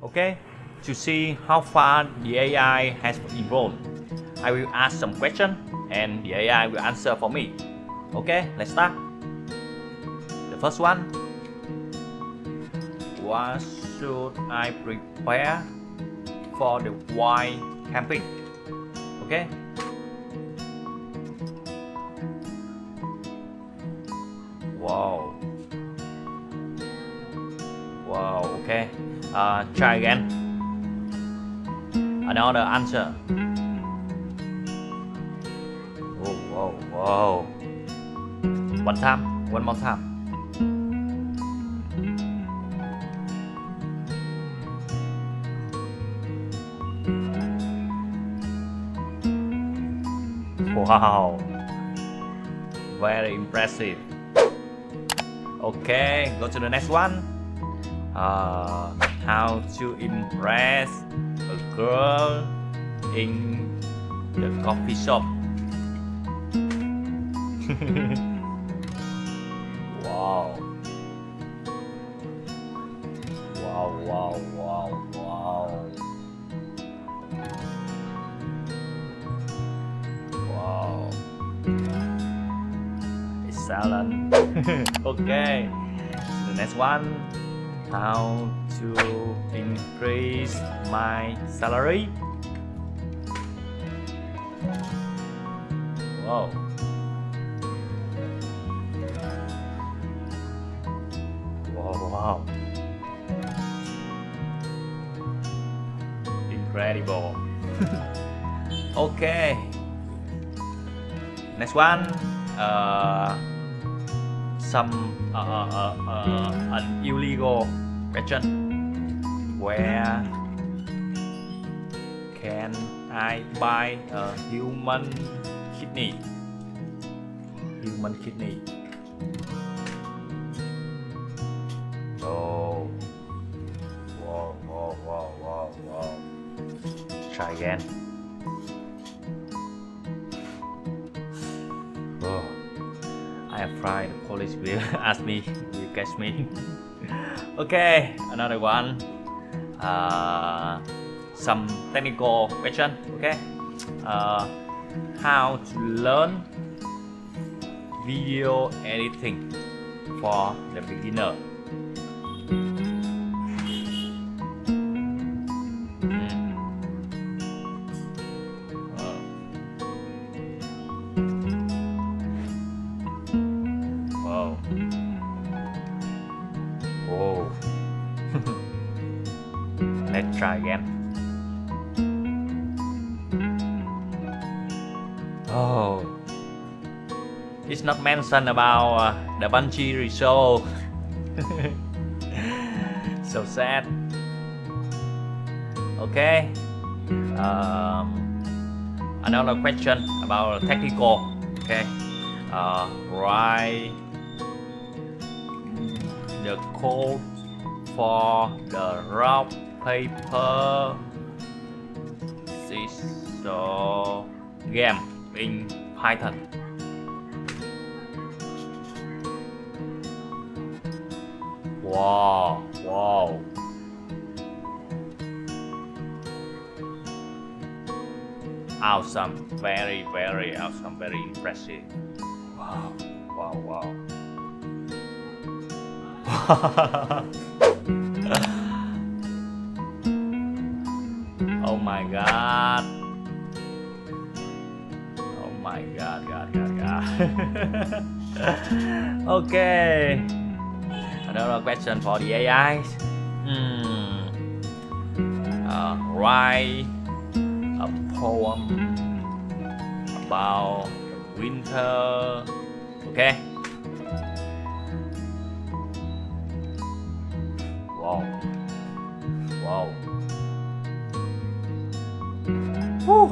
Okay, to see how far the AI has evolved, I will ask some questions and the AI will answer for me. Okay, let's start. The first one: what should I prepare for the while camping? Okay. Wow. Wow. Okay. Try again. Another answer. Oh, wow. Wow. One time. One more time. Wow. Very impressive. Okay, go to the next one. How to impress a girl in the coffee shop. Wow. Wow, wow, wow, wow. Wow. Excellent. Okay. The next one. How to increase my salary? Wow. Wow, wow. Incredible. Okay. Next one. Some an illegal question. Where can I buy a human kidney? Human kidney. Oh. Wow, wow, wow, wow, wow. Try again. Oh. I am afraid the police will ask me, will catch me. Okay, another one. Some technical question. Okay. How to learn video editing for the beginner? Wow. Whoa. Let's try again. Oh, it's not mentioned about DaVinci Resolve. So sad. Okay. Another question about technical. Okay. Write the code for the rock paper scissors game in Python. Wow, wow. Awesome, very, very awesome, very impressive. Wow, wow, wow. Oh my god. Oh my god, god. Okay. Another question for the AI. Write a poem about winter. Okay. Wow. Wow. Woo.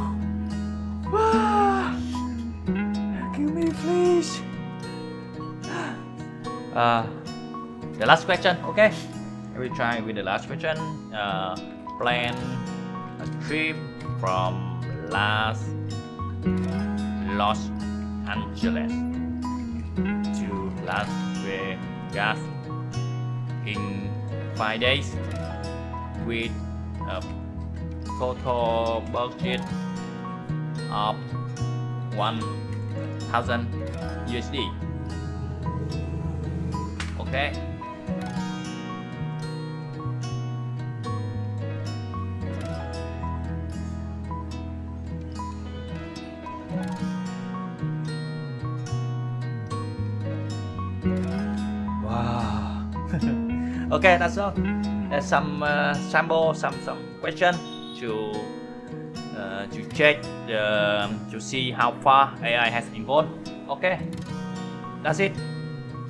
Kill me, please. The last question. Okay. I will try with the last question. Plan a trip from Los Angeles to Las Vegas in 5 days. with a total budget of 1,000 USD. Okay. Wow. Okay, that's all. There's some sample, some question to check to see how far AI has evolved. Okay, that's it.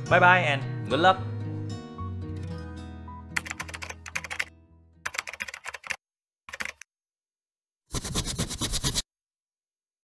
Bye bye and good luck.